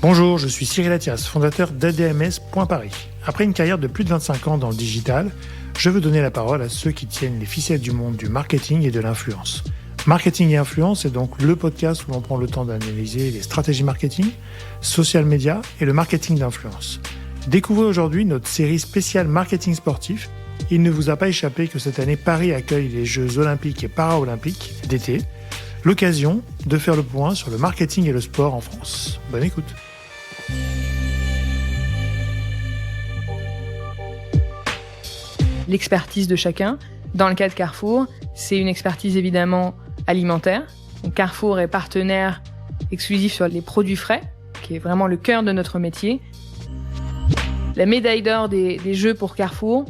Bonjour, je suis Cyril Attias, fondateur d'ADMS.Paris. Après une carrière de plus de 25 ans dans le digital, je veux donner la parole à ceux qui tiennent les ficelles du monde du marketing et de l'influence. Marketing et influence est donc le podcast où l'on prend le temps d'analyser les stratégies marketing, social media et le marketing d'influence. Découvrez aujourd'hui notre série spéciale marketing sportif. Il ne vous a pas échappé que cette année, Paris accueille les Jeux olympiques et paralympiques d'été. L'occasion de faire le point sur le marketing et le sport en France. Bonne écoute. L'expertise de chacun. Dans le cas de Carrefour, c'est une expertise évidemment alimentaire. Donc Carrefour est partenaire exclusif sur les produits frais, qui est vraiment le cœur de notre métier. La médaille d'or des Jeux pour Carrefour,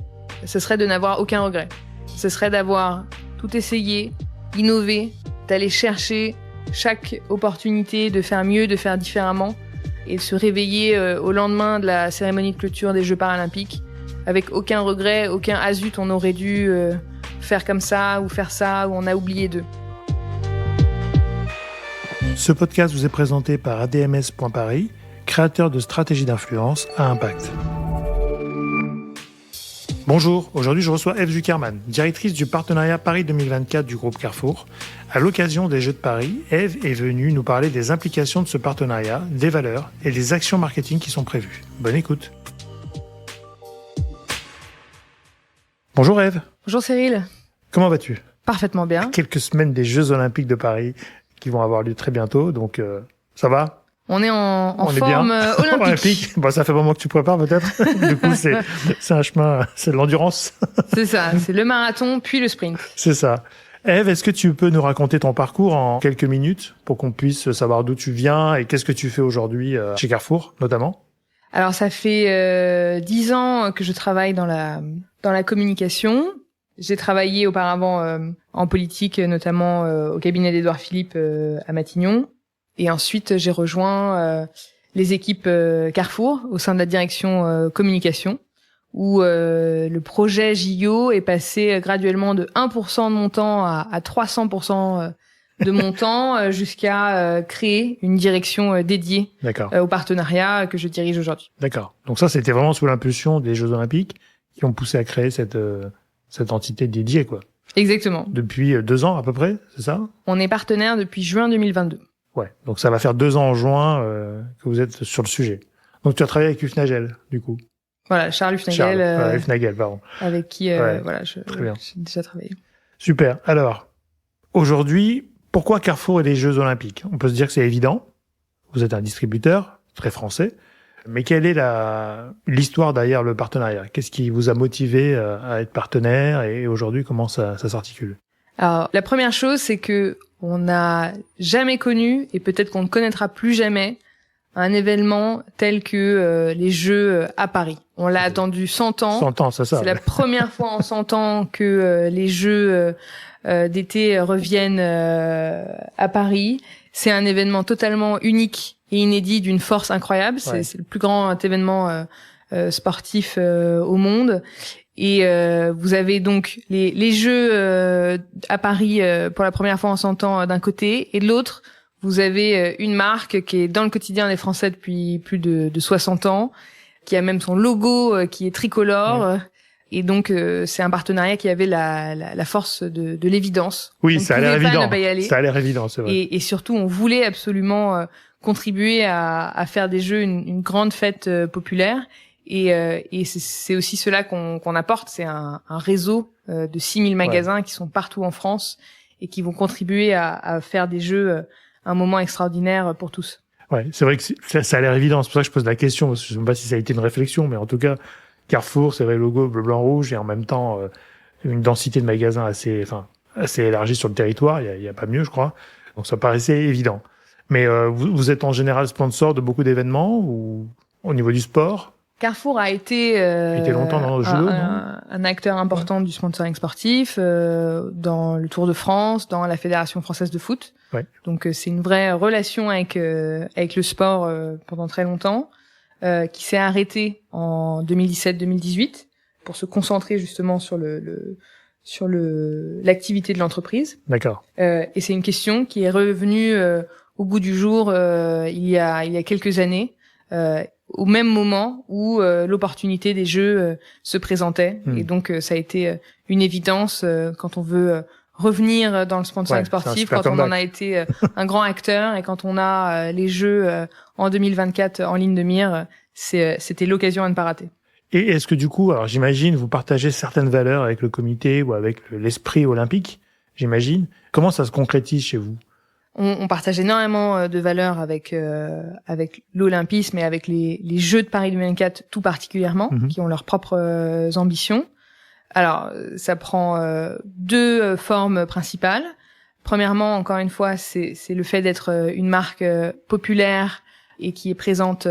ce serait de n'avoir aucun regret. Ce serait d'avoir tout essayé, innové, d'aller chercher chaque opportunité de faire mieux, de faire différemment et de se réveiller au lendemain de la cérémonie de clôture des Jeux paralympiques avec aucun regret, aucun « ah zut, on aurait dû faire comme ça ou on a oublié d'eux ». Ce podcast vous est présenté par ADMS.Paris, créateur de stratégies d'influence à impact. Bonjour, aujourd'hui je reçois Eve Zuckerman, directrice du partenariat Paris 2024 du groupe Carrefour. À l'occasion des Jeux de Paris, Eve est venue nous parler des implications de ce partenariat, des valeurs et des actions marketing qui sont prévues. Bonne écoute. Bonjour Eve. Bonjour Cyril. Comment vas-tu ? Parfaitement bien. À quelques semaines des Jeux Olympiques de Paris qui vont avoir lieu très bientôt, donc ça va ? On est en forme olympique. Bon, ça fait un moment que tu prépares peut-être. Du coup, c'est un chemin, c'est de l'endurance. C'est ça, c'est le marathon puis le sprint. C'est ça. Eve, est-ce que tu peux nous raconter ton parcours en quelques minutes pour qu'on puisse savoir d'où tu viens et qu'est-ce que tu fais aujourd'hui chez Carrefour, notamment ? Alors, ça fait 10 ans que je travaille dans la communication. J'ai travaillé auparavant en politique, notamment au cabinet d'Édouard Philippe à Matignon. Et ensuite, j'ai rejoint les équipes Carrefour au sein de la direction communication, où le projet JO est passé graduellement de 1% de mon temps à 300% de mon temps jusqu'à créer une direction dédiée au partenariat que je dirige aujourd'hui. D'accord. Donc ça, c'était vraiment sous l'impulsion des Jeux Olympiques qui ont poussé à créer cette entité dédiée, quoi. Exactement. Depuis 2 ans à peu près, c'est ça ? On est partenaire depuis juin 2022. Ouais, donc ça va faire 2 ans en juin que vous êtes sur le sujet. Donc tu as travaillé avec Hufnagel, du coup. Voilà, Charles Hufnagel. Hufnagel, pardon. Avec qui, j'ai déjà travaillé. Super. Alors, aujourd'hui, pourquoi Carrefour et les Jeux Olympiques ? On peut se dire que c'est évident. Vous êtes un distributeur très français. Mais quelle est l'histoire derrière le partenariat ? Qu'est-ce qui vous a motivé à être partenaire et aujourd'hui, comment ça s'articule ? Alors, la première chose, c'est que on n'a jamais connu, et peut-être qu'on ne connaîtra plus jamais, un événement tel que les Jeux à Paris. On l'a attendu 100 ans. 100 ans, c'est ça. C'est la première fois en 100 ans que les Jeux d'été reviennent à Paris. C'est un événement totalement unique et inédit d'une force incroyable. Ouais. C'est le plus grand événement sportif au monde. Et vous avez donc les Jeux à Paris pour la première fois en 100 ans d'un côté, et de l'autre, vous avez une marque qui est dans le quotidien des Français depuis plus de 60 ans, qui a même son logo qui est tricolore. Ouais. Et donc c'est un partenariat qui avait la force de l'évidence. Oui, ça a l'air évident. Ça a l'air évident, c'est vrai. Et surtout, on voulait absolument contribuer à faire des Jeux une grande fête populaire. Et c'est aussi cela qu'on apporte, c'est un réseau de 6000 magasins qui sont partout en France et qui vont contribuer à faire des Jeux un moment extraordinaire pour tous. Ouais, c'est vrai que ça a l'air évident, c'est pour ça que je pose la question, parce que je sais pas si ça a été une réflexion, mais en tout cas, Carrefour, c'est vrai, le logo bleu, blanc, rouge, et en même temps, une densité de magasins assez élargie sur le territoire, il y a pas mieux, je crois. Donc ça paraissait évident. Mais vous êtes en général sponsor de beaucoup d'événements, ou au niveau du sport ? Carrefour a été longtemps dans le jeu, un acteur important du sponsoring sportif dans le Tour de France, dans la Fédération française de foot. Ouais. Donc c'est une vraie relation avec le sport pendant très longtemps, qui s'est arrêtée en 2017-2018 pour se concentrer justement sur l'activité de l'entreprise. D'accord. Et c'est une question qui est revenue au goût du jour il y a quelques années. au même moment où l'opportunité des jeux se présentait. Et donc ça a été une évidence quand on veut revenir dans le sponsoring sportif, quand on en a été un grand acteur et quand on a les jeux en 2024 en ligne de mire, c'était l'occasion à ne pas rater. Et est-ce que du coup, alors j'imagine, vous partagez certaines valeurs avec le comité ou avec l'esprit olympique, j'imagine. Comment ça se concrétise chez vous ? On partage énormément de valeurs avec l'olympisme et avec les Jeux de Paris 2024 tout particulièrement, qui ont leurs propres ambitions. Alors, ça prend deux formes principales. Premièrement, encore une fois, c'est le fait d'être une marque populaire et qui est présente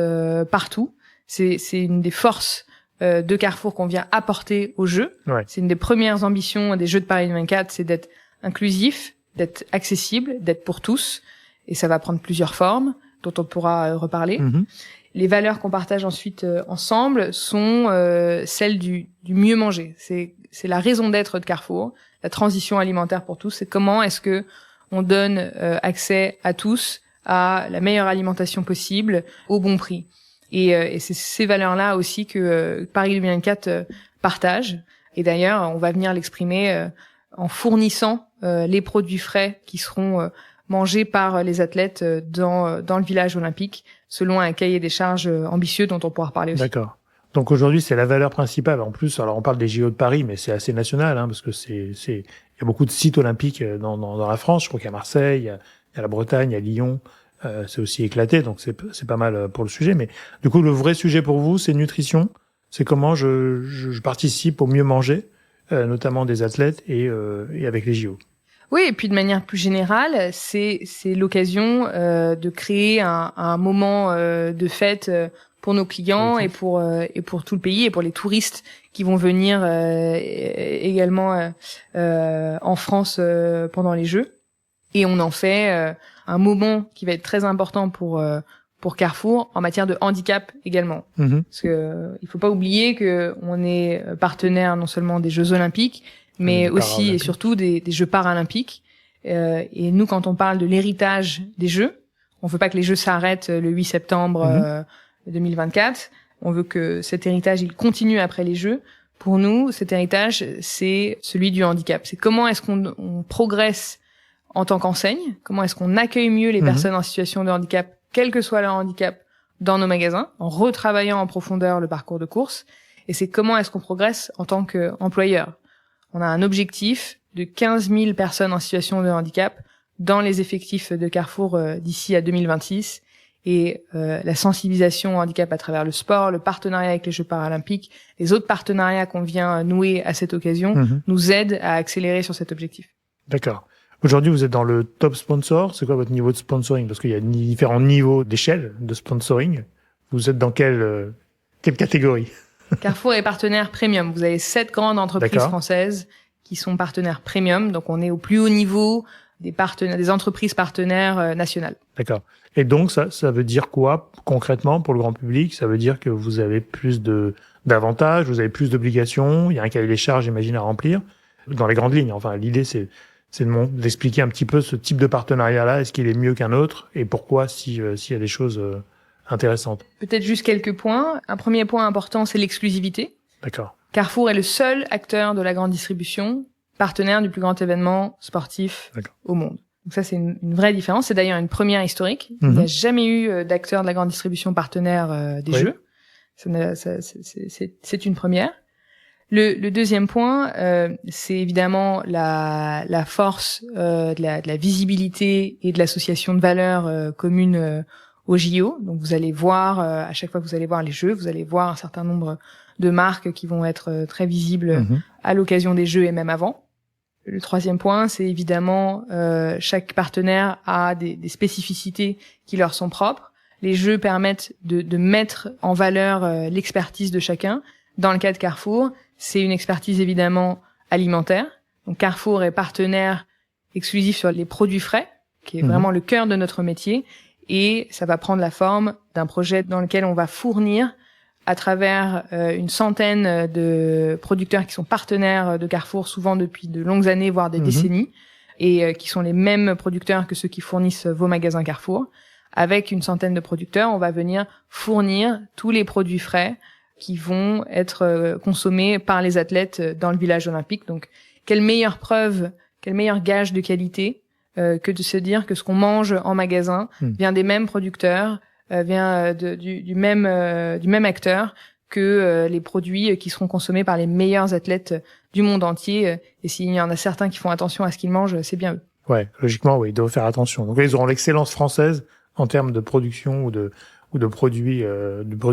partout. C'est une des forces de Carrefour qu'on vient apporter aux Jeux. Ouais. C'est une des premières ambitions des Jeux de Paris 2024, c'est d'être inclusif, d'être accessible, d'être pour tous, et ça va prendre plusieurs formes dont on pourra reparler. Les valeurs qu'on partage ensuite ensemble sont celles du mieux manger. C'est la raison d'être de Carrefour, la transition alimentaire pour tous. C'est comment est-ce que on donne accès à tous à la meilleure alimentation possible au bon prix. Et c'est ces valeurs-là aussi que Paris 2024 partage. Et d'ailleurs, on va venir l'exprimer en fournissant les produits frais qui seront mangés par les athlètes dans le village olympique, selon un cahier des charges ambitieux dont on pourra reparler aussi. D'accord. Donc aujourd'hui, c'est la valeur principale. En plus, alors on parle des JO de Paris, mais c'est assez national, parce que il y a beaucoup de sites olympiques dans la France. Je crois qu'il y a Marseille, il y a la Bretagne, il y a Lyon. C'est aussi éclaté, donc c'est pas mal pour le sujet. Mais du coup, le vrai sujet pour vous, c'est nutrition. C'est comment je participe au mieux manger, notamment des athlètes et avec les JO. Oui, et puis de manière plus générale, c'est l'occasion de créer un moment de fête pour nos clients et pour tout le pays et pour les touristes qui vont venir également en France pendant les Jeux. Et on en fait un moment qui va être très important pour Carrefour en matière de handicap également. Parce que il faut pas oublier que on est partenaire non seulement des Jeux Olympiques, mais aussi et surtout des Jeux Paralympiques. Et nous, quand on parle de l'héritage des Jeux, on veut pas que les Jeux s'arrêtent le 8 septembre 2024. On veut que cet héritage, il continue après les Jeux. Pour nous, cet héritage, c'est celui du handicap. C'est comment est-ce qu'on progresse en tant qu'enseigne, comment est-ce qu'on accueille mieux les personnes en situation de handicap, quel que soit leur handicap, dans nos magasins, en retravaillant en profondeur le parcours de course. Et c'est comment est-ce qu'on progresse en tant qu'employeur. On a un objectif de 15 000 personnes en situation de handicap dans les effectifs de Carrefour d'ici à 2026. Et la sensibilisation au handicap à travers le sport, le partenariat avec les Jeux paralympiques, les autres partenariats qu'on vient nouer à cette occasion nous aident à accélérer sur cet objectif. D'accord. Aujourd'hui, vous êtes dans le top sponsor. C'est quoi votre niveau de sponsoring? Parce qu'il y a différents niveaux d'échelle de sponsoring. Vous êtes dans quelle catégorie? Carrefour est partenaire premium. Vous avez 7 grandes entreprises françaises qui sont partenaires premium. Donc, on est au plus haut niveau des entreprises partenaires nationales. D'accord. Et donc, ça veut dire quoi concrètement pour le grand public? Ça veut dire que vous avez plus d'avantages, vous avez plus d'obligations. Il y a un cahier des charges, j'imagine, à remplir. Dans les grandes lignes. Enfin, l'idée, c'est d'expliquer un petit peu ce type de partenariat-là. Est-ce qu'il est mieux qu'un autre? Et pourquoi, s'il y a des choses intéressantes? Peut-être juste quelques points. Un premier point important, c'est l'exclusivité. D'accord. Carrefour est le seul acteur de la grande distribution, partenaire du plus grand événement sportif au monde. Donc ça, c'est une vraie différence. C'est d'ailleurs une première historique. Il n'y a jamais eu d'acteur de la grande distribution partenaire des Jeux. C'est une première. Le deuxième point, c'est évidemment la force de la visibilité et de l'association de valeurs communes au JO. Donc vous allez voir, à chaque fois que vous allez voir les Jeux, vous allez voir un certain nombre de marques qui vont être très visibles à l'occasion des Jeux et même avant. Le troisième point, c'est évidemment chaque partenaire a des spécificités qui leur sont propres. Les Jeux permettent de mettre en valeur l'expertise de chacun. Dans le cas de Carrefour, c'est une expertise évidemment alimentaire. Donc Carrefour est partenaire exclusif sur les produits frais, qui est vraiment le cœur de notre métier. Et ça va prendre la forme d'un projet dans lequel on va fournir à travers une centaine de producteurs qui sont partenaires de Carrefour, souvent depuis de longues années, voire des décennies, et qui sont les mêmes producteurs que ceux qui fournissent vos magasins Carrefour, avec une centaine de producteurs, on va venir fournir tous les produits frais qui vont être consommés par les athlètes dans le village olympique. Donc, quelle meilleure preuve, quel meilleur gage de qualité que de se dire que ce qu'on mange en magasin vient des mêmes producteurs, vient du même acteur que les produits qui seront consommés par les meilleurs athlètes du monde entier. Et s'il y en a certains qui font attention à ce qu'ils mangent, c'est bien eux. Ouais, logiquement, oui, ils doivent faire attention. Donc là, ils auront l'excellence française en termes de production ou de produits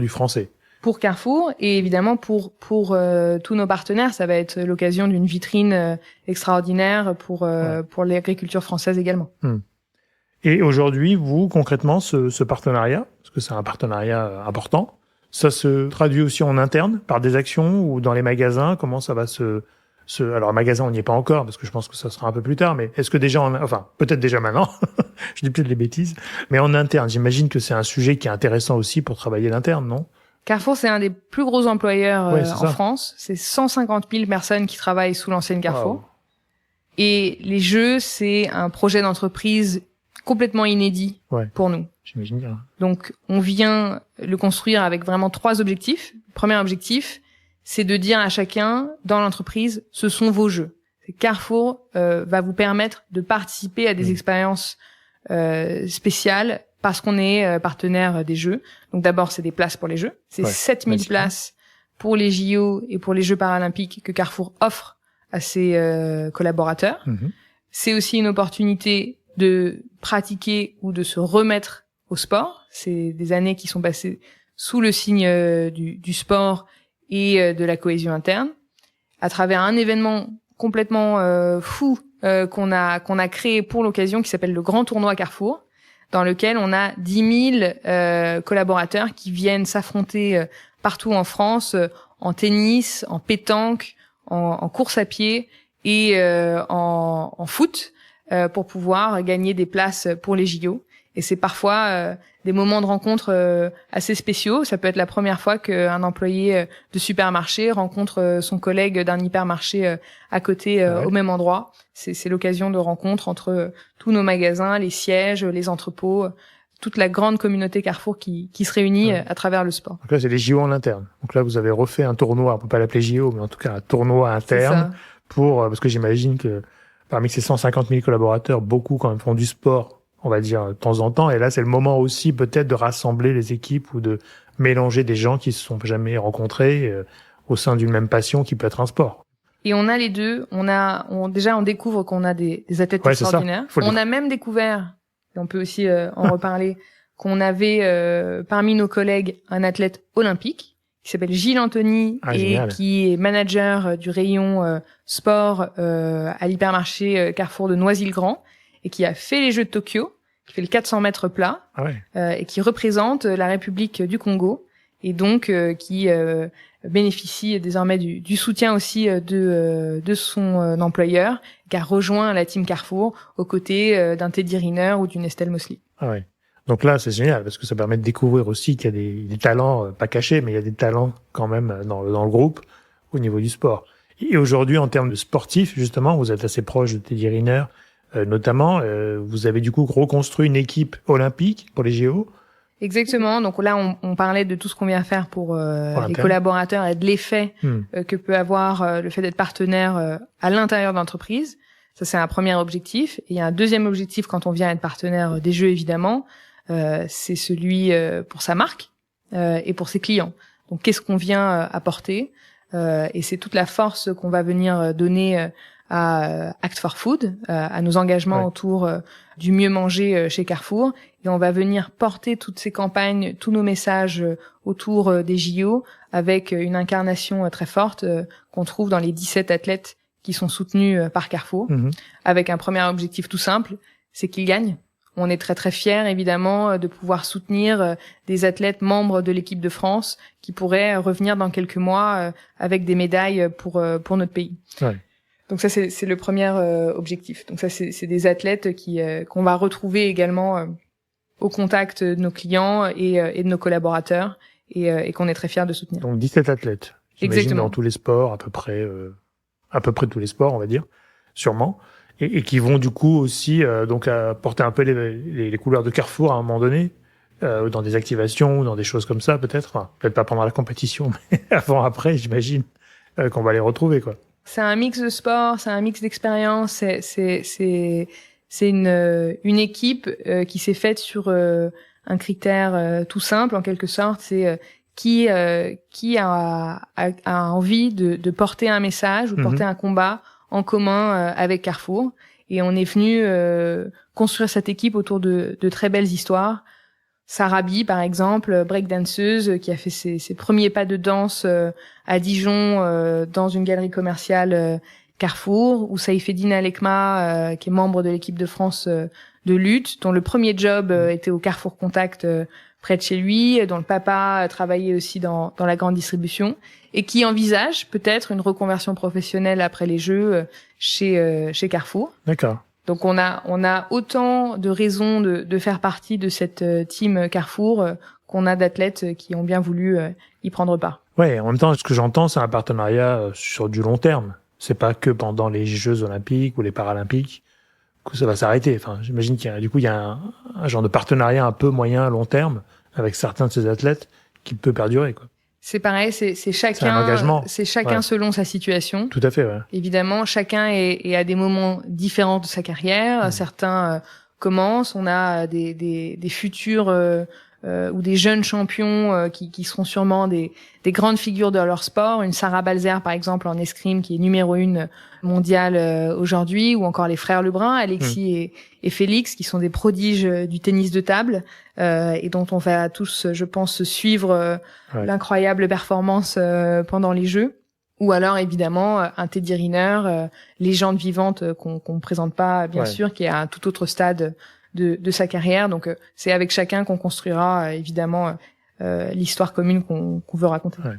français. Pour Carrefour et évidemment pour tous nos partenaires, ça va être l'occasion d'une vitrine extraordinaire pour l'agriculture française également. Et aujourd'hui, vous concrètement, ce partenariat, parce que c'est un partenariat important, ça se traduit aussi en interne par des actions ou dans les magasins. Comment ça va alors, magasin, on n'y est pas encore, parce que je pense que ça sera un peu plus tard, mais est-ce que déjà, peut-être déjà maintenant, je dis peut-être des bêtises, mais en interne, j'imagine que c'est un sujet qui est intéressant aussi pour travailler l'interne, non? Carrefour, c'est un des plus gros employeurs en France. C'est 150 000 personnes qui travaillent sous l'enseigne Carrefour. Wow. Et les jeux, c'est un projet d'entreprise complètement inédit pour nous. J'imagine bien. Donc, on vient le construire avec vraiment 3 objectifs. Le premier objectif, c'est de dire à chacun dans l'entreprise, ce sont vos jeux. Carrefour va vous permettre de participer à des expériences spéciales parce qu'on est partenaire des Jeux. Donc d'abord, c'est des places pour les Jeux. C'est 7000 places pour les JO et pour les Jeux paralympiques que Carrefour offre à ses collaborateurs. C'est aussi une opportunité de pratiquer ou de se remettre au sport. C'est des années qui sont passées sous le signe du sport et de la cohésion interne, à travers un événement complètement fou qu'on a créé pour l'occasion, qui s'appelle le Grand Tournoi Carrefour, dans lequel on a 10 000 collaborateurs qui viennent s'affronter partout en France, en tennis, en pétanque, en course à pied et en foot, pour pouvoir gagner des places pour les JO. Et c'est parfois des moments de rencontre assez spéciaux. Ça peut être la première fois qu'un employé de supermarché rencontre son collègue d'un hypermarché à côté au même endroit. C'est l'occasion de rencontre entre tous nos magasins, les sièges, les entrepôts, toute la grande communauté Carrefour qui se réunit à travers le sport. Donc là, c'est les JO en interne. Donc là, vous avez refait un tournoi, on peut pas l'appeler JO, mais en tout cas un tournoi interne parce que j'imagine que parmi ces 150 000 collaborateurs, beaucoup quand même font du sport, on va dire, de temps en temps. Et là, c'est le moment aussi peut-être de rassembler les équipes ou de mélanger des gens qui se sont jamais rencontrés au sein d'une même passion qui peut être un sport. Et on a les deux. Déjà, on découvre qu'on a des athlètes extraordinaires. On a même découvert, et on peut aussi en reparler, qu'on avait parmi nos collègues un athlète olympique qui s'appelle Gilles Anthony qui est manager du rayon sport à l'hypermarché Carrefour de Noisy-le-Grand et qui a fait les Jeux de Tokyo, qui fait le 400 mètres plat et qui représente la République du Congo et donc qui bénéficie désormais du soutien aussi de son employeur, qui a rejoint la team Carrefour aux côtés d'un Teddy Riner ou d'une Estelle Mosley. Donc là, c'est génial parce que ça permet de découvrir aussi qu'il y a des talents pas cachés, mais il y a des talents quand même dans le groupe au niveau du sport. Et aujourd'hui, en termes de sportifs, justement, vous êtes assez proche de Teddy Riner, notamment. Vous avez du coup reconstruit une équipe olympique pour les JO. Exactement. Donc là, on parlait de tout ce qu'on vient faire pour les collaborateurs et de l'effet que peut avoir le fait d'être partenaire à l'intérieur de l'entreprise. Ça, c'est un premier objectif. Et il y a un deuxième objectif quand on vient être partenaire des Jeux, évidemment. C'est celui pour sa marque et pour ses clients. Donc, qu'est-ce qu'on vient apporter et c'est toute la force qu'on va venir donner à Act for Food, à nos engagements autour du mieux manger chez Carrefour. Et on va venir porter toutes ces campagnes, tous nos messages autour des JO avec une incarnation très forte qu'on trouve dans les 17 athlètes qui sont soutenus par Carrefour, avec un premier objectif tout simple, c'est qu'ils gagnent. On est très très fiers évidemment de pouvoir soutenir des athlètes membres de l'équipe de France qui pourraient revenir dans quelques mois avec des médailles pour notre pays. Donc ça c'est le premier objectif. Donc ça c'est des athlètes qu'on va retrouver également au contact de nos clients et de nos collaborateurs et qu'on est très fiers de soutenir. Donc 17 athlètes. J'imagine dans tous les sports à peu près tous les sports, on va dire, sûrement. et qui vont du coup aussi donc porter un peu les couleurs de Carrefour à un moment donné, dans des activations ou dans des choses comme ça peut-être. Enfin, peut-être pas pendant la compétition, mais avant, après, j'imagine qu'on va les retrouver, quoi. C'est un mix de sport, c'est un mix d'expérience, c'est une équipe qui s'est faite sur un critère tout simple en quelque sorte, c'est qui a envie de porter un message ou porter un combat en commun avec Carrefour. Et on est venu construire cette équipe autour de très belles histoires. Sarabi, par exemple, breakdanceuse, qui a fait ses premiers pas de danse à Dijon dans une galerie commerciale Carrefour, ou Saïfeddine Alekma, qui est membre de l'équipe de France de lutte, dont le premier job était au Carrefour Contact près de chez lui, dont le papa travaillait aussi dans la grande distribution, et qui envisage peut-être une reconversion professionnelle après les Jeux chez Carrefour. D'accord. Donc on a autant de raisons de faire partie de cette team Carrefour qu'on a d'athlètes qui ont bien voulu y prendre part. Ouais, en même temps, ce que j'entends, c'est un partenariat sur du long terme. C'est pas que pendant les Jeux Olympiques ou les Paralympiques que ça va s'arrêter. Enfin, j'imagine qu'il y a un genre de partenariat un peu moyen, long terme avec certains de ces athlètes qui peut perdurer, quoi. C'est pareil, c'est chacun, c'est un engagement. C'est chacun Ouais. Selon sa situation. Tout à fait, ouais. Évidemment, chacun est à des moments différents de sa carrière. Certains commencent, on a des futurs ou des jeunes champions qui seront sûrement des grandes figures de leur sport. Une Sarah Balzer, par exemple, en escrime, qui est numéro 1 mondiale aujourd'hui, ou encore les frères Lebrun, Alexis et Félix, qui sont des prodiges du tennis de table et dont on va tous, je pense, suivre l'incroyable performance pendant les Jeux. Ou alors, évidemment, un Teddy Riner, légende vivante qu'on présente pas, bien sûr, qui est à un tout autre stade de sa carrière. Donc, c'est avec chacun qu'on construira, évidemment, l'histoire commune qu'on veut raconter. Ouais.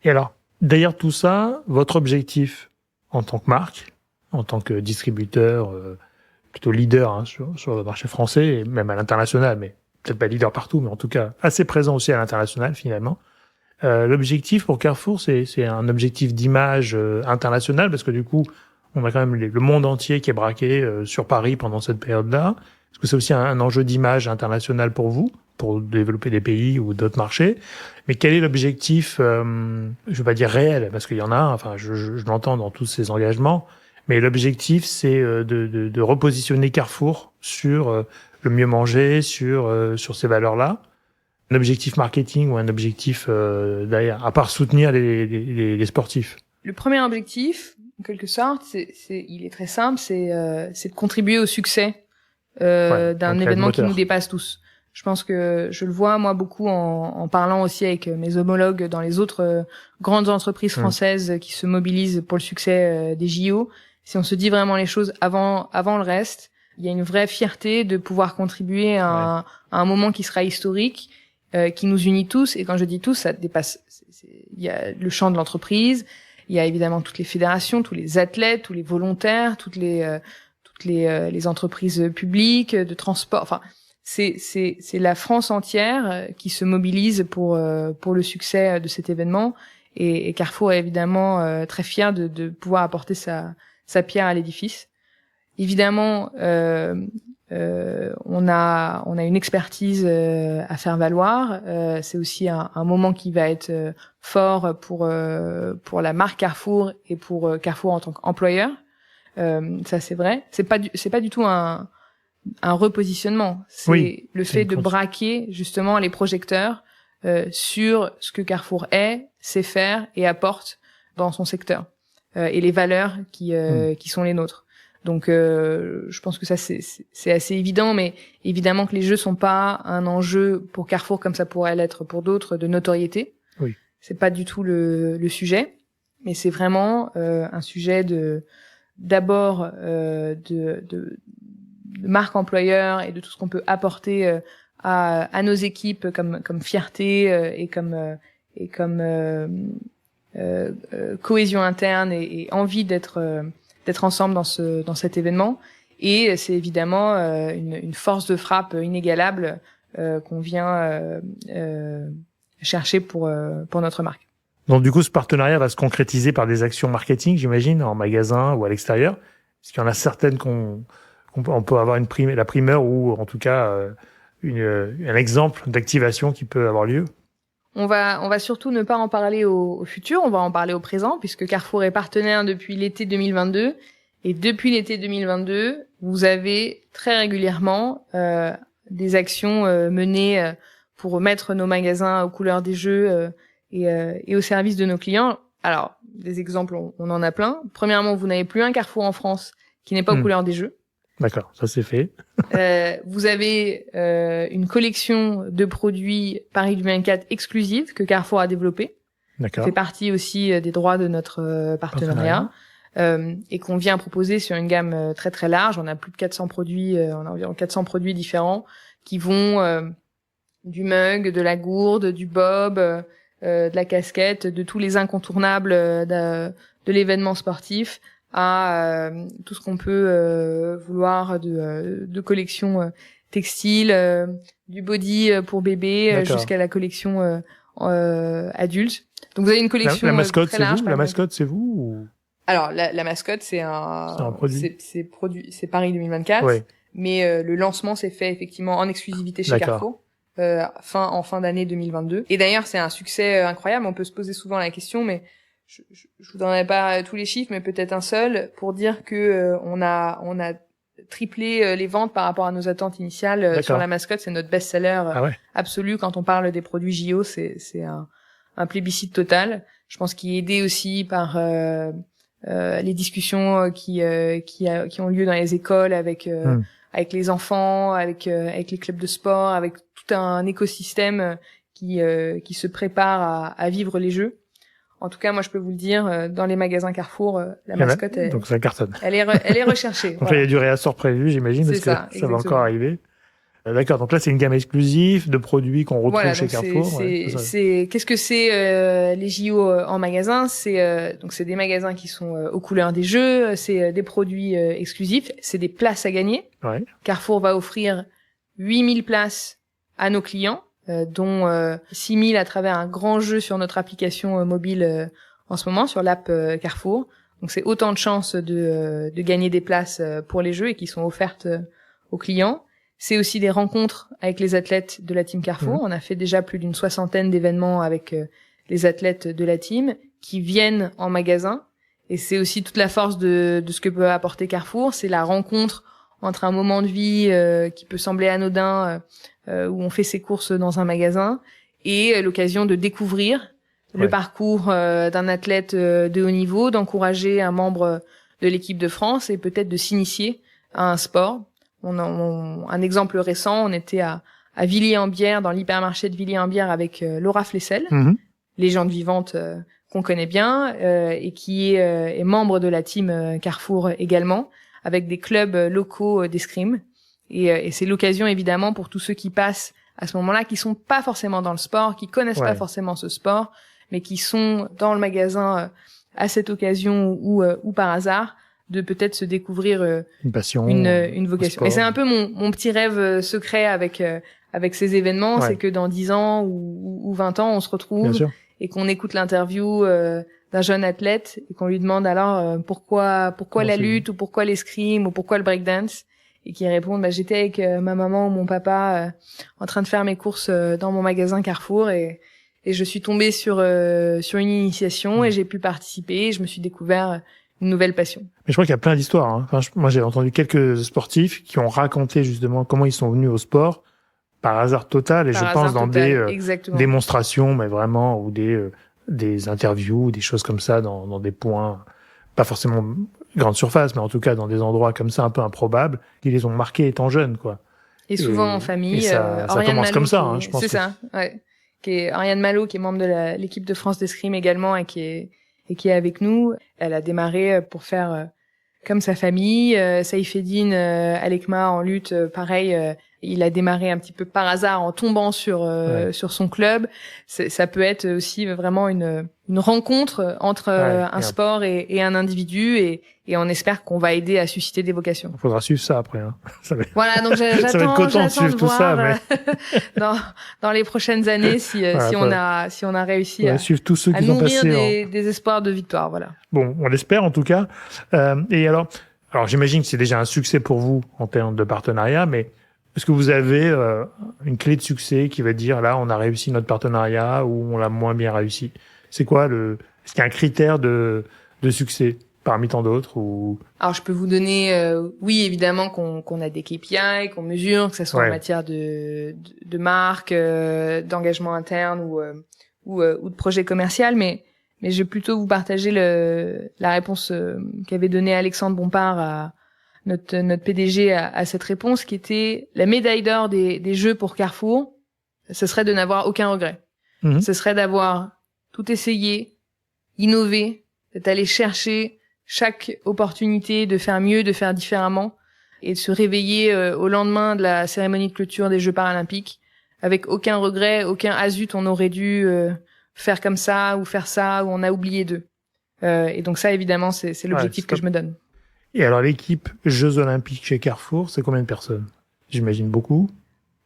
Et alors, derrière tout ça, votre objectif en tant que marque, en tant que distributeur, plutôt leader sur le marché français, et même à l'international, mais peut-être pas leader partout, mais en tout cas assez présent aussi à l'international, finalement. L'objectif pour Carrefour, c'est un objectif d'image internationale, parce que du coup, on a quand même le monde entier qui est braqué sur Paris pendant cette période-là. Est-ce que c'est aussi un enjeu d'image internationale pour vous, pour développer des pays ou d'autres marchés? Mais quel est l'objectif, je vais pas dire réel, parce qu'il y en a, enfin, je l'entends dans tous ces engagements, mais l'objectif, c'est de repositionner Carrefour sur le mieux manger, sur ces valeurs-là. Un objectif marketing ou un objectif derrière, à part soutenir les sportifs? Le premier objectif, en quelque sorte, il est très simple, c'est de contribuer au succès d'un événement qui nous dépasse tous. Je pense que je le vois, moi, beaucoup en parlant aussi avec mes homologues dans les autres grandes entreprises françaises qui se mobilisent pour le succès des JO. Si on se dit vraiment les choses avant le reste, il y a une vraie fierté de pouvoir contribuer à un moment qui sera historique, qui nous unit tous. Et quand je dis tous, ça dépasse. Il y a le champ de l'entreprise, il y a évidemment toutes les fédérations, tous les athlètes, tous les volontaires, toutes les entreprises publiques de transport. Enfin, c'est la France entière qui se mobilise pour le succès de cet événement. Et Carrefour est évidemment très fier de pouvoir apporter sa pierre à l'édifice. Évidemment, on a une expertise à faire valoir. C'est aussi un moment qui va être fort pour la marque Carrefour et pour Carrefour en tant qu'employeur. Ça c'est vrai. C'est pas du tout un repositionnement. C'est le fait de braquer justement les projecteurs sur ce que Carrefour sait faire et apporte dans son secteur et les valeurs qui sont les nôtres. Donc, je pense que ça c'est assez évident, mais évidemment que les jeux sont pas un enjeu pour Carrefour comme ça pourrait l'être pour d'autres de notoriété. Oui. C'est pas du tout le sujet, mais c'est vraiment un sujet d'abord de marque employeur et de tout ce qu'on peut apporter à nos équipes comme fierté et comme cohésion interne et envie d'être ensemble dans cet événement. Et c'est évidemment une force de frappe inégalable qu'on vient chercher pour notre marque. Donc du coup, ce partenariat va se concrétiser par des actions marketing, j'imagine, en magasin ou à l'extérieur. Parce qu'il y en a certaines on peut avoir la primeur ou en tout cas un exemple d'activation qui peut avoir lieu. On va surtout ne pas en parler au futur, on va en parler au présent, puisque Carrefour est partenaire depuis l'été 2022. Et depuis l'été 2022, vous avez très régulièrement des actions menées pour mettre nos magasins aux couleurs des jeux et au service de nos clients. Alors, des exemples, on en a plein. Premièrement, vous n'avez plus un Carrefour en France qui n'est pas aux couleurs des jeux. D'accord, ça c'est fait. Vous avez une collection de produits Paris 2024 exclusive que Carrefour a développée. D'accord. Ça fait partie aussi des droits de notre partenariat. Et qu'on vient proposer sur une gamme très très large. On a plus de 400 produits, on a environ 400 produits différents qui vont du mug, de la gourde, du bob, de la casquette, de tous les incontournables de l'événement sportif à tout ce qu'on peut vouloir de collection textile, du body pour bébé jusqu'à la collection adulte. Donc vous avez une collection la mascotte, très large. La mascotte, c'est vous ou... Alors la mascotte c'est un produit. C'est Paris 2024, ouais. Mais le lancement s'est fait effectivement en exclusivité chez Carrefour en fin d'année 2022. Et d'ailleurs c'est un succès incroyable. On peut se poser souvent la question, mais je vous donnerai pas tous les chiffres, mais peut-être un seul pour dire que on a triplé les ventes par rapport à nos attentes initiales sur la mascotte. C'est notre best-seller absolu quand on parle des produits JO. C'est un plébiscite total. Je pense qu'il est aidé aussi par les discussions qui ont lieu dans les écoles avec les enfants, avec les clubs de sport, avec tout un écosystème qui se prépare à vivre les jeux. En tout cas, moi, je peux vous le dire, dans les magasins Carrefour, la mascotte, donc ça cartonne. Elle est recherchée. Donc là, il y a du réassort prévu, j'imagine, parce que ça va encore arriver. D'accord. Donc là, c'est une gamme exclusive de produits qu'on retrouve chez Carrefour. Qu'est-ce que c'est les JO en magasin? C'est des magasins qui sont aux couleurs des jeux. C'est des produits exclusifs. C'est des places à gagner. Ouais. Carrefour va offrir 8000 places à nos clients, dont 6000 à travers un grand jeu sur notre application mobile en ce moment, sur l'app Carrefour. Donc c'est autant de chances de gagner des places pour les jeux et qui sont offertes aux clients. C'est aussi des rencontres avec les athlètes de la team Carrefour. On a fait déjà plus d'une 60aine d'événements avec les athlètes de la team qui viennent en magasin. Et c'est aussi toute la force de ce que peut apporter Carrefour. C'est la rencontre entre un moment de vie qui peut sembler anodin, où on fait ses courses dans un magasin, et l'occasion de découvrir le parcours d'un athlète de haut niveau, d'encourager un membre de l'équipe de France et peut-être de s'initier à un sport. Un exemple récent, on était à Villiers-en-Bière, dans l'hypermarché de Villiers-en-Bière avec Laura Flessel, légende vivante qu'on connaît bien, et qui est membre de la team Carrefour également, avec des clubs locaux d'escrime. Et c'est l'occasion évidemment pour tous ceux qui passent à ce moment-là, qui sont pas forcément dans le sport, qui connaissent pas forcément ce sport, mais qui sont dans le magasin à cette occasion ou par hasard, de peut-être se découvrir une passion, une vocation. Et c'est un peu mon petit rêve secret avec ces événements, c'est que dans 10 ans ou 20 ans, on se retrouve et qu'on écoute l'interview d'un jeune athlète et qu'on lui demande alors pourquoi la lutte ou pourquoi l'escrime ou pourquoi le breakdance, et qu'il répond j'étais avec ma maman ou mon papa en train de faire mes courses dans mon magasin Carrefour et je suis tombée sur une initiation et j'ai pu participer et je me suis découvert une nouvelle passion. Mais je crois qu'il y a plein d'histoires. Hein. Enfin, moi, j'ai entendu quelques sportifs qui ont raconté justement comment ils sont venus au sport par hasard total, et je pense dans des démonstrations, mais vraiment, ou des interviews, ou des choses comme ça, dans des points, pas forcément grande surface, mais en tout cas dans des endroits comme ça un peu improbables, qui les ont marqués étant jeunes, quoi. Et souvent en famille. Et ça commence comme ça, hein, je pense. C'est ça, ouais. Ariane Malo, qui est membre de l'équipe de France d'escrime également, et qui est avec nous. Elle a démarré pour faire comme sa famille. Saïfeddine Alekma en lutte, pareil, il a démarré un petit peu par hasard en tombant sur son club. Ça peut être aussi vraiment une rencontre entre un sport et un individu, et on espère qu'on va aider à susciter des vocations. Il faudra suivre ça après. Hein. Voilà, donc j'attends de suivre de tout voir ça, mais... dans les prochaines années si on a réussi à suivre tous ceux qui nourrir sont passés des espoirs de victoire. Voilà. Bon, on l'espère en tout cas. Et alors Alors j'imagine que c'est déjà un succès pour vous en termes de partenariat, mais est-ce que vous avez une clé de succès qui va dire là on a réussi notre partenariat ou on l'a moins bien réussi? C'est quoi est-ce qu'il y a un critère de succès parmi tant d'autres ou... Alors je peux vous donner, oui évidemment qu'on a des KPI, qu'on mesure, que ce soit en matière de marque, d'engagement interne ou de projet commercial, mais je vais plutôt vous partager la réponse qu'avait donnée Alexandre Bompard à notre PDG à cette réponse, qui était la médaille d'or des jeux pour Carrefour. Ce serait de n'avoir aucun regret. Mmh. Ce serait d'avoir tout essayé, innové, d'être allé chercher chaque opportunité de faire mieux, de faire différemment, et de se réveiller au lendemain de la cérémonie de clôture des Jeux paralympiques avec aucun regret, aucun « ah zut, on aurait dû faire comme ça ou on a oublié d'eux ». Et donc ça, évidemment, c'est l'objectif que je me donne. Et alors l'équipe Jeux Olympiques chez Carrefour, c'est combien de personnes? J'imagine beaucoup.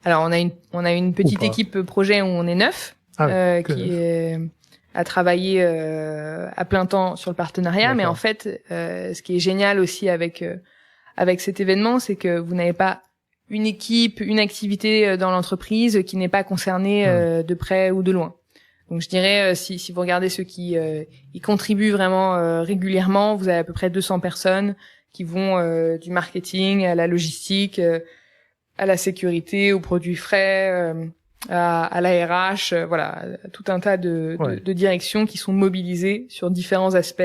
Alors on a une petite équipe projet où on est 9, qui a travaillé à plein temps sur le partenariat. D'accord. Mais en fait, ce qui est génial aussi avec cet événement, c'est que vous n'avez pas une équipe, une activité dans l'entreprise qui n'est pas concernée de près ou de loin. Donc je dirais, si vous regardez ceux qui y contribuent vraiment régulièrement, vous avez à peu près 200 personnes qui vont du marketing à la logistique, à la sécurité, aux produits frais, à la RH, voilà, tout un tas de directions qui sont mobilisées sur différents aspects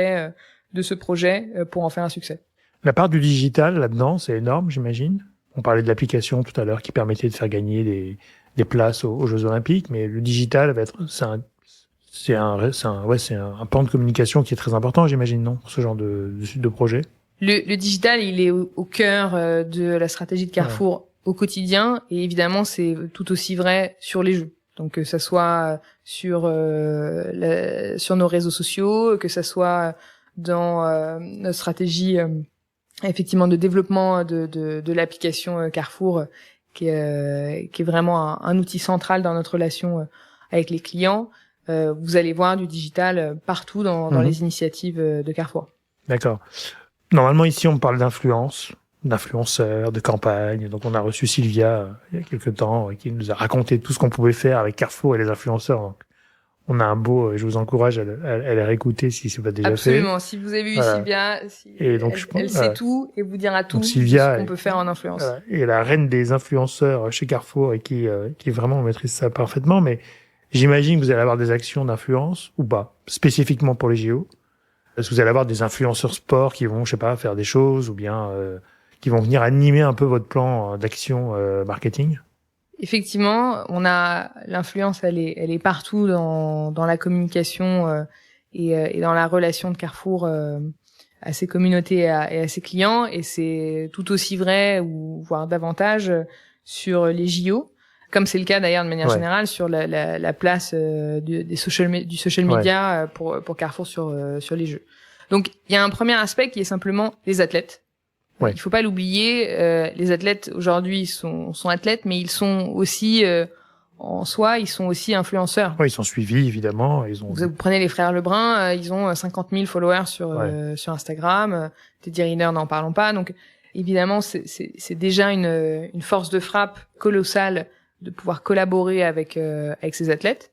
de ce projet pour en faire un succès. La part du digital là-dedans, c'est énorme, j'imagine. On parlait de l'application tout à l'heure qui permettait de faire gagner des places aux Jeux Olympiques, mais le digital va être, c'est un pan de communication qui est très important, j'imagine, non, pour ce genre de projet. Le digital, il est au cœur de la stratégie de Carrefour au quotidien, et évidemment, c'est tout aussi vrai sur les jeux. Donc que ça soit sur nos réseaux sociaux, que ça soit dans notre stratégie effectivement de développement de l'application Carrefour, qui est vraiment un outil central dans notre relation avec les clients. Vous allez voir du digital partout dans les initiatives de Carrefour. D'accord. Normalement, ici, on parle d'influenceurs, de campagne. Donc, on a reçu Sylvia il y a quelques temps qui nous a raconté tout ce qu'on pouvait faire avec Carrefour et les influenceurs. Donc, on a un beau, je vous encourage à le réécouter si c'est pas déjà Absolument. fait. Absolument. Si vous avez eu Sylvia, et donc, elle sait tout et vous dira tout Sylvia, ce qu'on peut faire en influence. Et la reine des influenceurs chez Carrefour et qui vraiment maîtrise ça parfaitement. Mais j'imagine que vous allez avoir des actions d'influence ou pas, spécifiquement pour les JO. Est-ce que vous allez avoir des influenceurs sport qui vont, je sais pas, faire des choses ou bien qui vont venir animer un peu votre plan d'action marketing? Effectivement, on a l'influence, elle est partout dans la communication et dans la relation de Carrefour à ses communautés et à ses clients, et c'est tout aussi vrai ou voire davantage sur les JO, comme c'est le cas d'ailleurs de manière générale sur la place du social media pour Carrefour sur les jeux. Donc il y a un premier aspect qui est simplement les athlètes. Ouais. Il faut pas l'oublier, les athlètes aujourd'hui sont athlètes, mais ils sont aussi en soi, ils sont aussi influenceurs. Oui, ils sont suivis évidemment. Vous prenez les frères Lebrun, ils ont 50 000 followers sur Instagram. Teddy Riner, n'en parlons pas. Donc évidemment, c'est déjà une force de frappe colossale de pouvoir collaborer avec ces athlètes.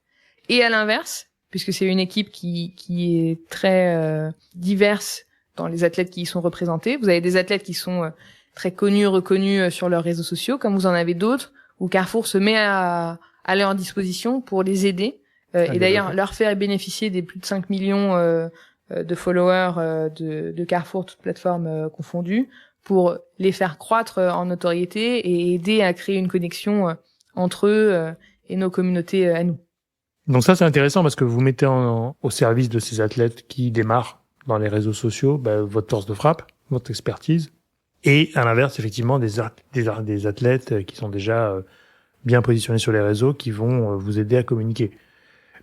Et à l'inverse, puisque c'est une équipe qui est très diverse dans les athlètes qui y sont représentés. Vous avez des athlètes qui sont très connus, reconnus sur leurs réseaux sociaux, comme vous en avez d'autres, où Carrefour se met à leur disposition pour les aider, et d'ailleurs leur faire bénéficier des plus de 5 millions de followers de Carrefour, toutes plateformes confondues, pour les faire croître en notoriété et aider à créer une connexion entre eux et nos communautés à nous. Donc ça, c'est intéressant parce que vous mettez au service de ces athlètes qui démarrent dans les réseaux sociaux, votre force de frappe, votre expertise, et à l'inverse, effectivement, des athlètes qui sont déjà bien positionnés sur les réseaux, qui vont vous aider à communiquer.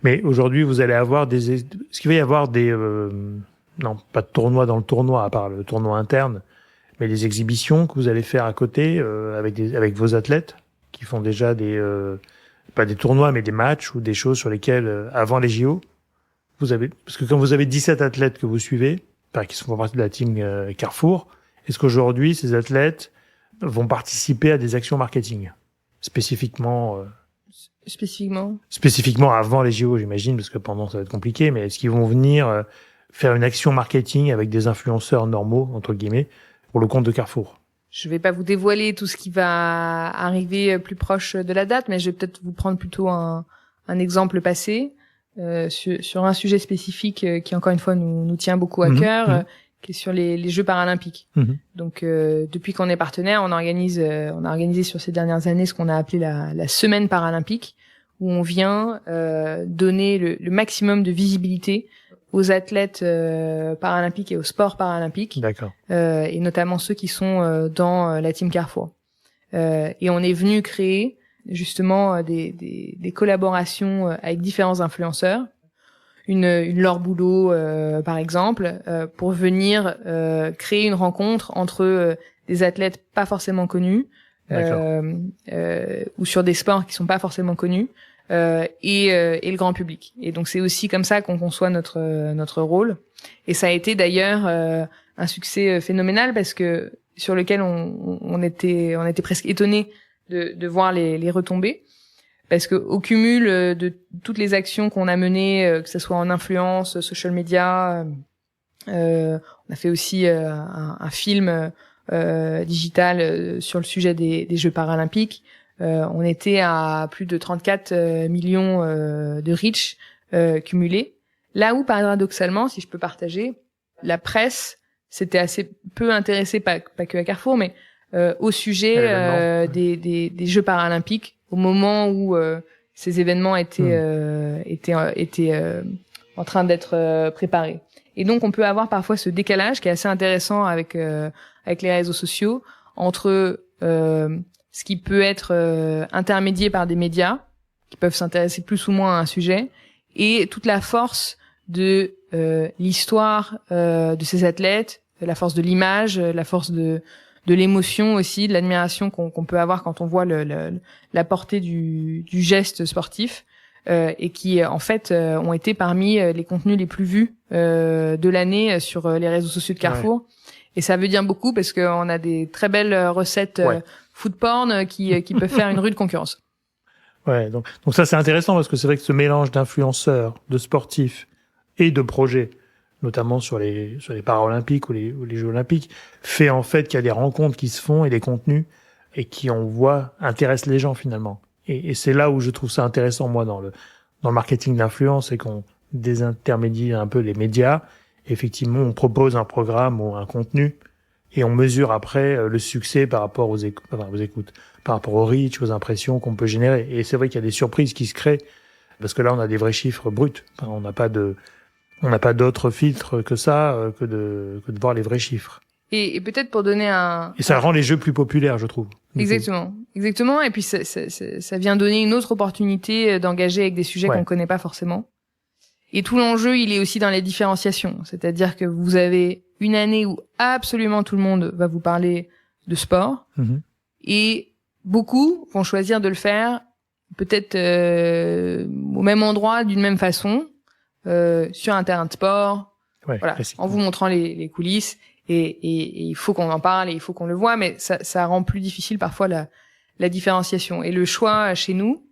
Mais aujourd'hui, vous allez avoir est-ce qu'il va y avoir non, pas de tournoi dans le tournoi, à part le tournoi interne, mais des exhibitions que vous allez faire à côté avec vos athlètes qui font déjà pas des tournois, mais des matchs ou des choses sur lesquelles, avant les JO, parce que quand vous avez 17 athlètes que vous suivez, qui font partie de la team Carrefour, Est-ce qu'aujourd'hui, ces athlètes vont participer à des actions marketing spécifiquement avant les JO, j'imagine, parce que pendant, ça va être compliqué, mais est-ce qu'ils vont venir faire une action marketing avec des influenceurs normaux, entre guillemets, pour le compte de Carrefour? Je vais pas vous dévoiler tout ce qui va arriver plus proche de la date, mais je vais peut-être vous prendre plutôt un exemple passé sur un sujet spécifique qui, encore une fois, nous tient beaucoup à cœur, qui est sur les Jeux paralympiques. Donc, depuis qu'on est partenaire, on a organisé sur ces dernières années ce qu'on a appelé la semaine paralympique, où on vient donner le maximum de visibilité aux athlètes paralympiques et au sport paralympique. D'accord. Et notamment ceux qui sont dans la team Carrefour. Et on est venu créer justement des collaborations avec différents influenceurs, une Laure Boulot par exemple, pour venir créer une rencontre entre des athlètes pas forcément connus ou sur des sports qui sont pas forcément connus et le grand public. Et donc c'est aussi comme ça qu'on conçoit notre rôle. Et ça a été d'ailleurs un succès phénoménal parce que sur lequel on était presque étonnés de voir les retombées, parce que au cumul de toutes les actions qu'on a menées, que ce soit en influence, social media, on a fait aussi un film digital sur le sujet des Jeux paralympiques. On était à plus de 34 millions de reach cumulés. Là où, paradoxalement, si je peux partager, la presse s'était assez peu intéressée, pas que à Carrefour, mais au sujet des Jeux paralympiques, au moment où ces événements étaient en train d'être préparés. Et donc, on peut avoir parfois ce décalage qui est assez intéressant avec les réseaux sociaux entre ce qui peut être intermédié par des médias qui peuvent s'intéresser plus ou moins à un sujet et toute la force de l'histoire de ces athlètes, la force de l'image, la force de l'émotion aussi, de l'admiration qu'on peut avoir quand on voit la portée du geste sportif et qui en fait ont été parmi les contenus les plus vus de l'année sur les réseaux sociaux de Carrefour. Ouais. Et ça veut dire beaucoup parce qu'on a des très belles recettes food porn qui peuvent faire une rude concurrence. Ouais, donc ça c'est intéressant parce que c'est vrai que ce mélange d'influenceurs, de sportifs et de projets, notamment sur les Paralympiques ou les Jeux Olympiques, fait en fait qu'il y a des rencontres qui se font et des contenus et qui, on voit, intéressent les gens finalement. Et c'est là où je trouve ça intéressant, moi, dans le marketing d'influence, c'est qu'on désintermédie un peu les médias. Effectivement, on propose un programme ou un contenu et on mesure après le succès par rapport aux écoutes, par rapport au reach, aux impressions qu'on peut générer. Et c'est vrai qu'il y a des surprises qui se créent parce que là, on a des vrais chiffres bruts. Enfin, on n'a pas d'autres filtres que ça, que de voir les vrais chiffres. Et peut-être pour donner Et ça rend les jeux plus populaires, je trouve. Exactement. Et puis ça vient donner une autre opportunité d'engager avec des sujets qu'on connaît pas forcément. Et tout l'enjeu, il est aussi dans les différenciations. C'est-à-dire que vous avez une année où absolument tout le monde va vous parler de sport. Et beaucoup vont choisir de le faire peut-être au même endroit, d'une même façon, sur un terrain de sport, voilà, en vous montrant les coulisses. Et il faut qu'on en parle et il faut qu'on le voit, mais ça rend plus difficile parfois la différenciation. Et le choix chez nous,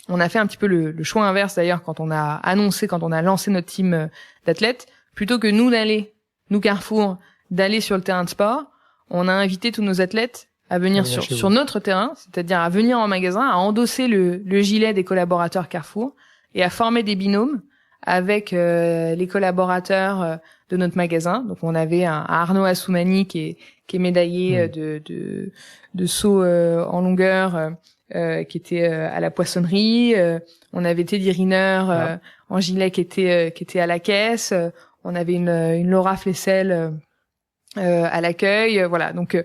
on a fait un petit peu le choix inverse d'ailleurs quand on a lancé notre team d'athlètes, plutôt que nous Carrefour, d'aller sur le terrain de sport, on a invité tous nos athlètes à venir sur notre terrain, c'est-à-dire à venir en magasin, à endosser le gilet des collaborateurs Carrefour et à former des binômes avec les collaborateurs de notre magasin. Donc on avait un Arnaud Assoumani qui est médaillé de saut en longueur, qui était à la poissonnerie. On avait Teddy Riner en gilet qui était à la caisse. On avait une Laura Flessel à l'accueil. Voilà. Donc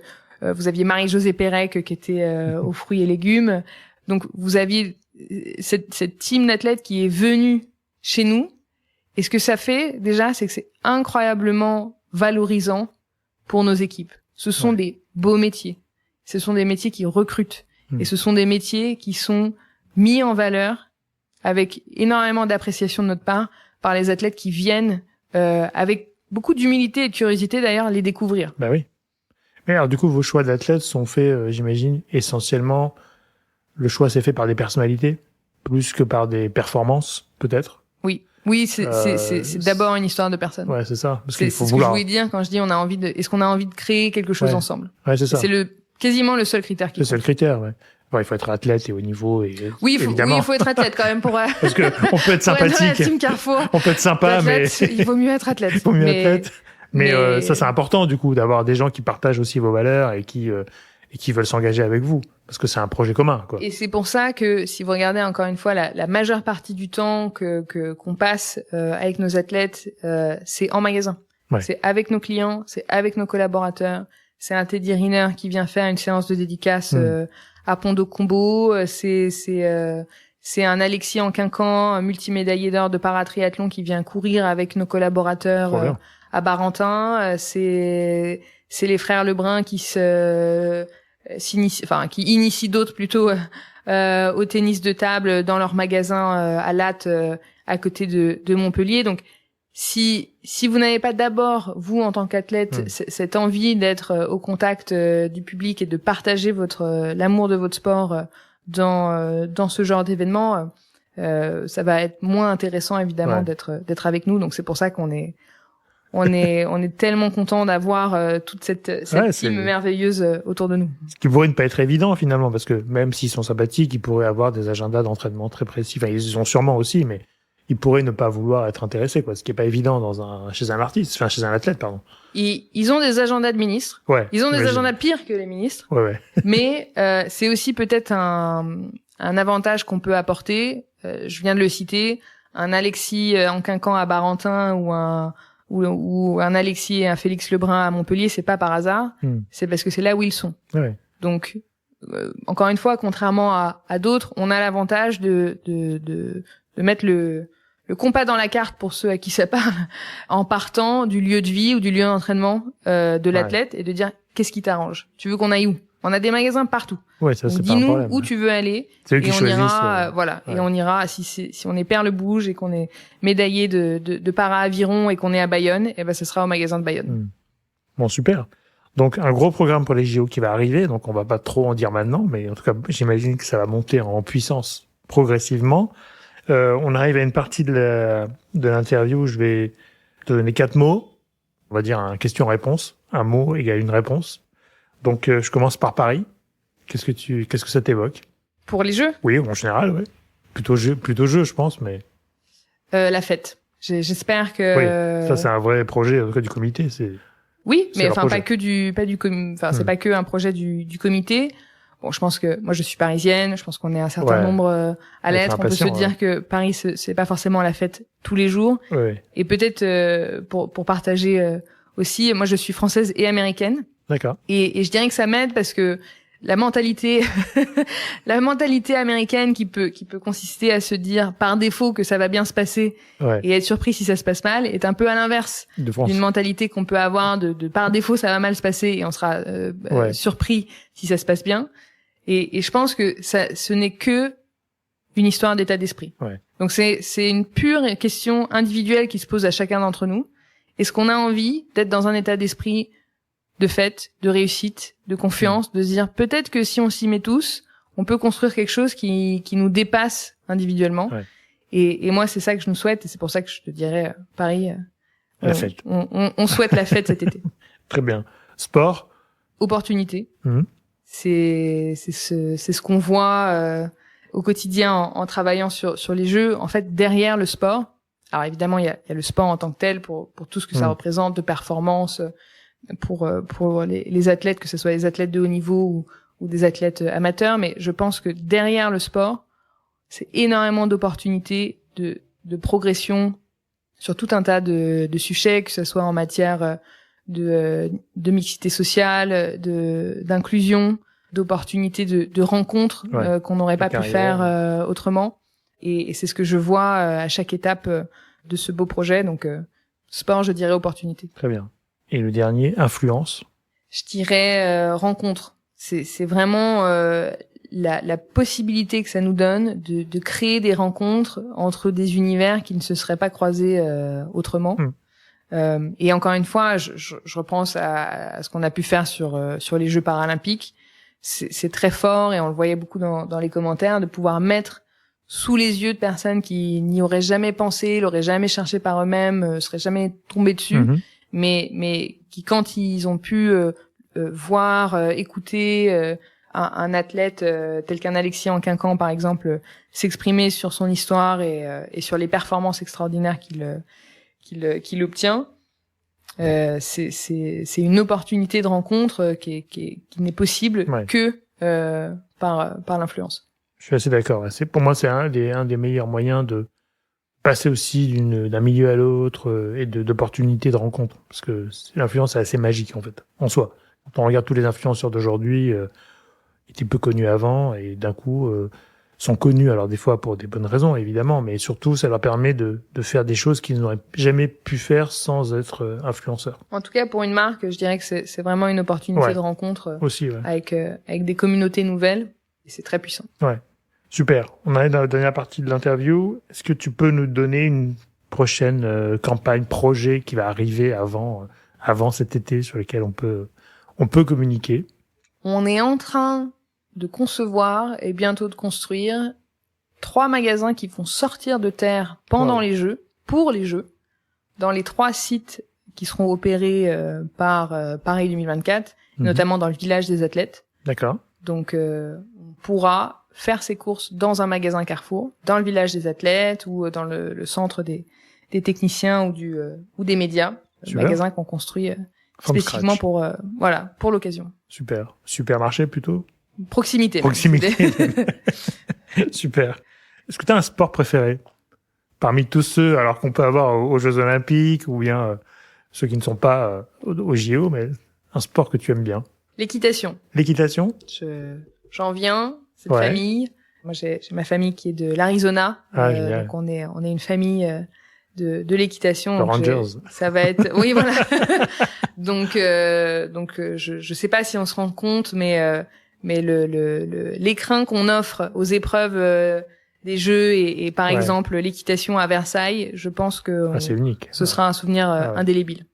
vous aviez Marie-Josée Pérec qui était aux fruits et légumes. Donc vous aviez cette team d'athlètes qui est venue chez nous. Et ce que ça fait, déjà, c'est que c'est incroyablement valorisant pour nos équipes. Ce sont des beaux métiers. Ce sont des métiers qui recrutent. Et ce sont des métiers qui sont mis en valeur avec énormément d'appréciation de notre part par les athlètes qui viennent avec beaucoup d'humilité et de curiosité, d'ailleurs, les découvrir. Bah oui. Et alors, du coup, vos choix d'athlètes sont faits, j'imagine, essentiellement, le choix s'est fait par des personnalités, plus que par des performances, peut-être. Oui, c'est d'abord une histoire de personnes. Ouais, c'est ça. Parce C'est qu'il faut ce vouloir. que je voulais dire quand je dis est-ce qu'on a envie de créer quelque chose ensemble. Ouais, c'est ça. C'est quasiment le seul critère qui compte. C'est le critère, ouais. Bon, il faut être athlète et au niveau Oui, évidemment. il faut être athlète quand même pour parce que on peut être sympathique. Pour être dans la team Carrefour. On peut être sympa, mais il vaut mieux être athlète. Il vaut mieux être athlète. Mais ça, c'est important, du coup, d'avoir des gens qui partagent aussi vos valeurs et qui veulent s'engager avec vous. Parce que c'est un projet commun, quoi. Et c'est pour ça que, si vous regardez encore une fois, la majeure partie du temps qu'on passe avec nos athlètes, c'est en magasin. Ouais. C'est avec nos clients, c'est avec nos collaborateurs. C'est un Teddy Riner qui vient faire une séance de dédicace à Pondo Combo. C'est un Alexis en Quincan, multimédaillé d'or de paratriathlon qui vient courir avec nos collaborateurs à Barentin. C'est les frères Lebrun qui qui initient d'autres plutôt au tennis de table dans leur magasin à Latte à côté de Montpellier. Donc si vous n'avez pas d'abord, vous en tant qu'athlète, cette envie d'être au contact du public et de partager l'amour de votre sport dans ce genre d'événement, ça va être moins intéressant évidemment d'être avec nous. Donc c'est pour ça qu'on est tellement content d'avoir toute cette team merveilleuse autour de nous. Ce qui pourrait ne pas être évident finalement, parce que même s'ils sont sympathiques, ils pourraient avoir des agendas d'entraînement très précis. Enfin, ils ont sûrement aussi, mais ils pourraient ne pas vouloir être intéressés, quoi. Ce qui est pas évident chez un athlète, pardon. Ils ont des agendas de ministres. Ouais. Ils ont des agendas pires que les ministres. Ouais. Mais c'est aussi peut-être un avantage qu'on peut apporter. Je viens de le citer, un Alexis en Quincan à Barentin ou un Alexis et un Félix Lebrun à Montpellier, c'est pas par hasard. C'est parce que c'est là où ils sont. Ouais. Donc encore une fois, contrairement à d'autres, on a l'avantage de mettre le compas dans la carte pour ceux à qui ça parle, en partant du lieu de vie ou du lieu d'entraînement de l'athlète et de dire qu'est-ce qui t'arrange. Tu veux qu'on aille où? On a des magasins partout. Ouais, ça c'est pas un problème. Dis-nous où tu veux aller c'est eux qui et on choisissent, ira et on ira si on est Perle Bouge et qu'on est médaillé de para-aviron et qu'on est à Bayonne, et ben ce sera au magasin de Bayonne. Bon, super. Donc un gros programme pour les JO qui va arriver, donc on va pas trop en dire maintenant, mais en tout cas, j'imagine que ça va monter en puissance progressivement. On arrive à une partie de l'interview où je vais te donner 4 mots. On va dire un question-réponse. Un mot égale une réponse. Donc, je commence par Paris. Qu'est-ce que ça t'évoque? Pour les Jeux? Oui, en général, oui. Plutôt jeu, je pense, mais. La fête. J'espère que. Oui, ça c'est un vrai projet en tout cas du comité. Oui, mais enfin pas c'est pas que un projet du comité. Bon, je pense que moi je suis parisienne, je pense qu'on est un certain nombre à l'être. On peut se dire que Paris c'est pas forcément la fête tous les jours. Ouais. Et peut-être pour partager aussi, moi je suis française et américaine. D'accord. Et je dirais que ça m'aide parce que la mentalité américaine qui peut consister à se dire par défaut que ça va bien se passer et être surpris si ça se passe mal est un peu à l'inverse d'une mentalité qu'on peut avoir de par défaut ça va mal se passer et on sera surpris si ça se passe bien. Et je pense que ce n'est que une histoire d'état d'esprit. Ouais. Donc c'est une pure question individuelle qui se pose à chacun d'entre nous. Est-ce qu'on a envie d'être dans un état d'esprit de fête, de réussite, de confiance, de se dire peut-être que si on s'y met tous, on peut construire quelque chose qui nous dépasse individuellement. Ouais. Et moi, c'est ça que je nous souhaite et c'est pour ça que je te dirais, Paris, la fête. On souhaite la fête cet été. Très bien. Sport? Opportunité. C'est ce qu'on voit au quotidien en travaillant sur les Jeux. En fait, derrière le sport, alors évidemment, il y a le sport en tant que tel pour tout ce que ça représente de performance, pour les athlètes, que ce soit les athlètes de haut niveau ou des athlètes amateurs, mais je pense que derrière le sport, c'est énormément d'opportunités de progression sur tout un tas de sujets, que ce soit en matière de mixité sociale, d'inclusion, d'opportunités de rencontres qu'on n'aurait pas pu faire autrement. Et c'est ce que je vois à chaque étape de ce beau projet. Donc sport, je dirais opportunité. Très bien. Et le dernier, influence? Je dirais rencontre. C'est vraiment la possibilité que ça nous donne de créer des rencontres entre des univers qui ne se seraient pas croisés autrement. Et encore une fois, je repense à ce qu'on a pu faire sur les Jeux paralympiques. C'est très fort, et on le voyait beaucoup dans les commentaires, de pouvoir mettre sous les yeux de personnes qui n'y auraient jamais pensé, l'auraient jamais cherché par eux-mêmes, seraient jamais tombés dessus, mais qui, quand ils ont pu voir, écouter un athlète tel qu'un Alexis Anquincan, par exemple, s'exprimer sur son histoire et sur les performances extraordinaires qu'il obtient, c'est une opportunité de rencontre qui n'est possible que par l'influence. Je suis assez d'accord. Pour moi, c'est un des meilleurs moyens de passer aussi d'un milieu à l'autre et d'opportunités de rencontre. Parce que l'influence est assez magique, en fait, en soi. Quand on regarde tous les influenceurs d'aujourd'hui, ils étaient peu connus avant et d'un coup sont connus, alors des fois pour des bonnes raisons, évidemment, mais surtout, ça leur permet de faire des choses qu'ils n'auraient jamais pu faire sans être influenceurs. En tout cas, pour une marque, je dirais que c'est vraiment une opportunité de rencontre aussi, avec des communautés nouvelles. Et c'est très puissant. Ouais, super. On arrive dans la dernière partie de l'interview. Est-ce que tu peux nous donner une prochaine campagne, projet qui va arriver avant cet été sur lequel on peut communiquer? On est en train de concevoir et bientôt de construire 3 magasins qui vont sortir de terre pendant les Jeux, pour les Jeux, dans les 3 sites qui seront opérés par Paris 2024, notamment dans le village des athlètes. D'accord. Donc, on pourra faire ses courses dans un magasin Carrefour, dans le village des athlètes ou dans le centre des techniciens ou des médias. Un magasin qu'on construit spécifiquement pour l'occasion. Super. Supermarché plutôt? Proximité. Super. Est-ce que tu as un sport préféré parmi tous ceux, alors qu'on peut avoir aux Jeux Olympiques ou bien ceux qui ne sont pas aux JO, mais un sport que tu aimes bien? L'équitation. L'équitation? J'en viens, c'est de famille. Moi, j'ai ma famille qui est de l'Arizona. Donc on est une famille de l'équitation. Les Rangers. Ça va être, oui, voilà. donc je sais pas si on se rend compte, mais l'écrin qu'on offre aux épreuves des Jeux et par exemple l'équitation à Versailles, je pense que c'est unique. Ce sera un souvenir indélébile.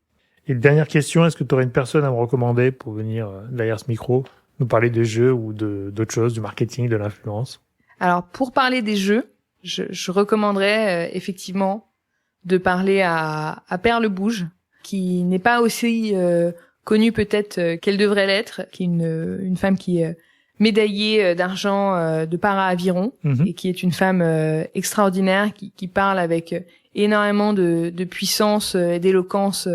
Et dernière question, est-ce que tu aurais une personne à me recommander pour venir derrière ce micro, nous parler des Jeux ou d'autres choses, du marketing, de l'influence? Alors, pour parler des Jeux, je recommanderais effectivement de parler à Perle Bouge, qui n'est pas aussi connue peut-être qu'elle devrait l'être, qui est une femme qui est médaillée d'argent de para-aviron et qui est une femme extraordinaire, qui parle avec énormément de puissance et d'éloquence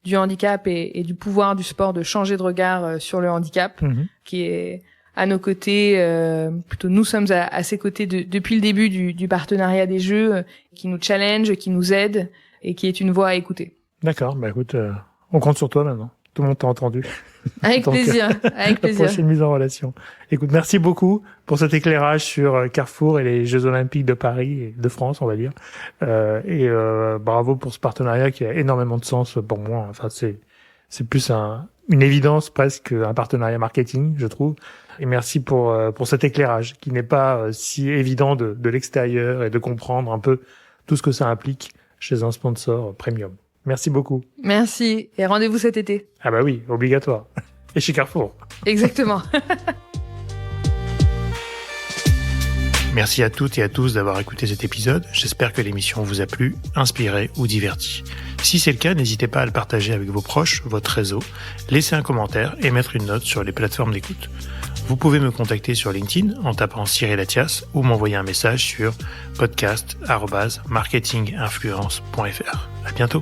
du handicap et du pouvoir du sport de changer de regard sur le handicap, qui est à nos côtés, plutôt nous sommes à ses côtés depuis le début du partenariat des Jeux, qui nous challenge, qui nous aide et qui est une voix à écouter. D'accord, bah écoute, on compte sur toi maintenant. Tout le monde t'a entendu. Avec plaisir, avec plaisir. La prochaine mise en relation. Écoute, merci beaucoup pour cet éclairage sur Carrefour et les Jeux Olympiques de Paris et de France, on va dire. Bravo pour ce partenariat qui a énormément de sens pour moi. Enfin, c'est plus une évidence presque un partenariat marketing, je trouve. Et merci pour cet éclairage qui n'est pas si évident de l'extérieur et de comprendre un peu tout ce que ça implique chez un sponsor premium. Merci beaucoup. Merci. Et rendez-vous cet été. Ah bah oui, obligatoire. Et chez Carrefour. Exactement. Merci à toutes et à tous d'avoir écouté cet épisode. J'espère que l'émission vous a plu, inspiré ou diverti. Si c'est le cas, n'hésitez pas à le partager avec vos proches, votre réseau, laisser un commentaire et mettre une note sur les plateformes d'écoute. Vous pouvez me contacter sur LinkedIn en tapant Cyril Athias ou m'envoyer un message sur podcast@marketinginfluence.fr. À bientôt.